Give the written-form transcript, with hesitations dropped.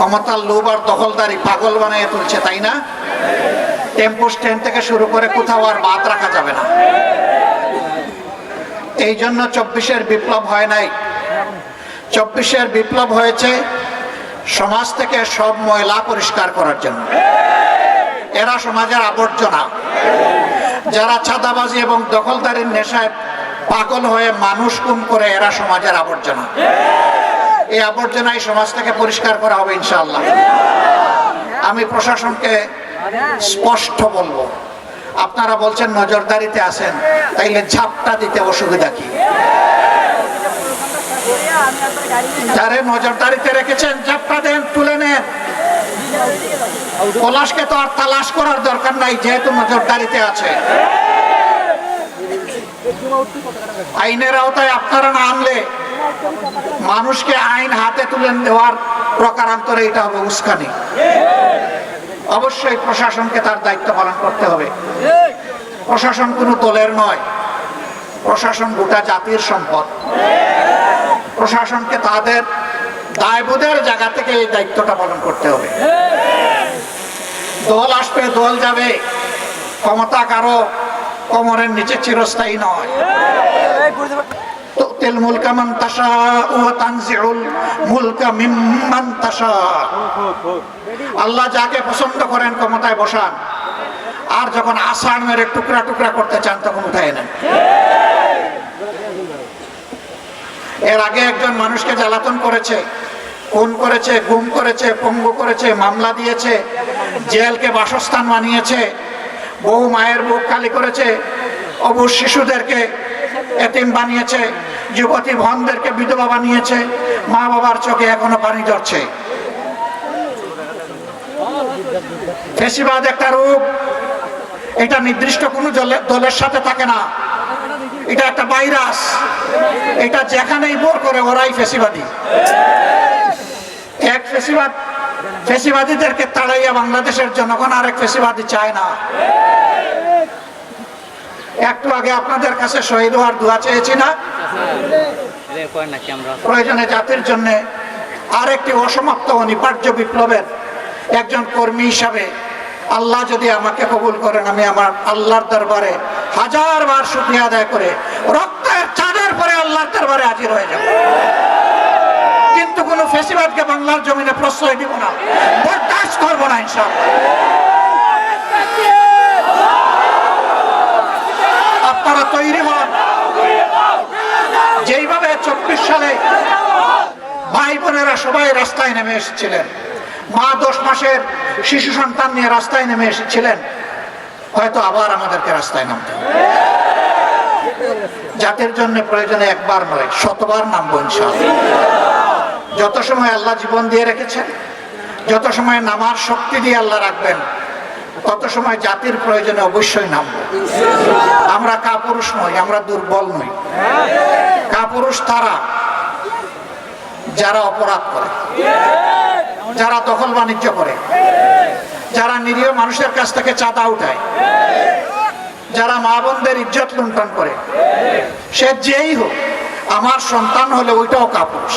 ক্ষমতার লোভ আর দখলদারি পাগল বানিয়ে তুলছে, তাই না? টেম্পো স্ট্যান্ড থেকে শুরু করে কোথাও আর বাদ রাখা যাবে না। এই জন্য 24-এর বিপ্লব হয় নাই। 24-এর বিপ্লব হয়েছে সমাজ থেকে সব ময়লা পরিষ্কার করার জন্য। এরা সমাজের আবর্জনা। যারা চাঁদাবাজি এবং দখলদারির নেশায় পাগল হয়ে মানুষ খুন করে, এরা সমাজের আবর্জনা। এই আবর্জনাই সমাজ থেকে পরিষ্কার করা হবে ইনশাআল্লাহ। আমি প্রশাসনকে স্পষ্ট বলবো, আপনারা বলছেন নজরদারিতে আছেন, তাইলে ঝাপটা দিতে অসুবিধা কি? যারে নজরদারিতে রেখেছেন ঝাপটা দেন, তুলে নেন। পলাশকে তো আর তালাশ করার দরকার নাই, যেহেতু নজরদারিতে আছে। আইনের আওতায় আপনারা না আনলে মানুষকে আইন হাতে তুলে দেওয়ার প্রকারান্তরে এটা হবে উস্কানি। অবশ্যই প্রশাসনকে তার দায়িত্ব পালন করতে হবে। প্রশাসন কোনো দলের নয়, প্রশাসন গোটা জাতির সম্পদ। প্রশাসনকে তাদের দায়বোধের জায়গা থেকে এই দায়িত্বটা পালন করতে হবে। দল আসবে, দল যাবে, ক্ষমতা কারো কোমরের নিচে চিরস্থায়ী নয়। তুতিল মুলকা মান তাশাউ ওয়া তানজিউল মুলকা মিম্মান তাশাউ। আল্লাহ যাকে পছন্দ করেন ক্ষমতায় বসান, আর যখন আষাঢ় মেরে টুকরা টুকরা করতে চান তখন উঠায় নেন। এর আগে একজন মানুষকে জ্বালাতন করেছে, খুন করেছে, গুম করেছে, পঙ্গু করেছে, মামলা দিয়েছে, জেলকে বাসস্থান বানিয়েছে, বহু মায়ের বুক খালি করেছে, অবুঝ শিশুদেরকে এতিম বানিয়েছে, যুবতী বোনদেরকে বিধবা বানিয়েছে, মা বাবার চোখে এখনো পানি ঝরছে। ফ্যাসিবাদ একটা রূপ, এটা নির্দিষ্ট কোনো দলের সাথে থাকে না, এটা একটা ভাইরাস। এটা যেখানেই বোর করে ওরাই ফ্যাসিবাদী। এক ফ্যাসিবাদীদেরকে তাড়াইয়া বাংলাদেশের জনগণ আরেক ফ্যাসিবাদী চায় না। একটু আগে আপনাদের কাছে শহীদ হওয়ার দোয়া চেয়েছি না? প্রয়োজনে জাতির জন্য আরেকটি অসমাপ্ত অনিবার্য বিপ্লবের একজন কর্মী হিসাবে আল্লাহ যদি আমাকে কবুল করেন, আমি আমার আল্লাহর দরবারে 1000 বার শুকরিয়া আদায় করে রক্তের চাঁদের পরে আল্লাহর দরবারে হাজির হয়ে যাব। কিন্তু কোন ফ্যাসিবাদকে বাংলার জমিনে প্রশ্রয় দিব না, বরদাস্ত করব না ইনশাআল্লাহ। আপনারা তৈরি হন। যেইভাবে 24 সালে ভাই বোনেরা সবাই রাস্তায় নেমে এসেছিলেন, মা 10 মাসের শিশু সন্তান নিয়ে রাস্তায় নেমে এসেছিলেন, হয়তো আবার আমাদেরকে রাস্তায় নামতে হবে। জাতির জন্য প্রয়োজনে একবার নয়, শতবার নামবো ইনশাআল্লাহ। যত সময় আল্লাহ জীবন দিয়ে রেখেছেন, যত সময় নামার শক্তি দিয়ে আল্লাহ রাখবেন, তত সময় জাতির প্রয়োজনে অবশ্যই নামবো। আমরা কাপুরুষ নই, আমরা দুর্বল নই। কাপুরুষ তারা যারা অপরাধ করে, যারা দখল বাণিজ্য করে, যারা নিরীহ মানুষের কাছ থেকে চাঁদা উঠায়, যারা মা বোনদের ইজ্জত লুণ্ঠন করে। সে যেই হোক, আমার সন্তান হলে ওইটাও কাপুরুষ।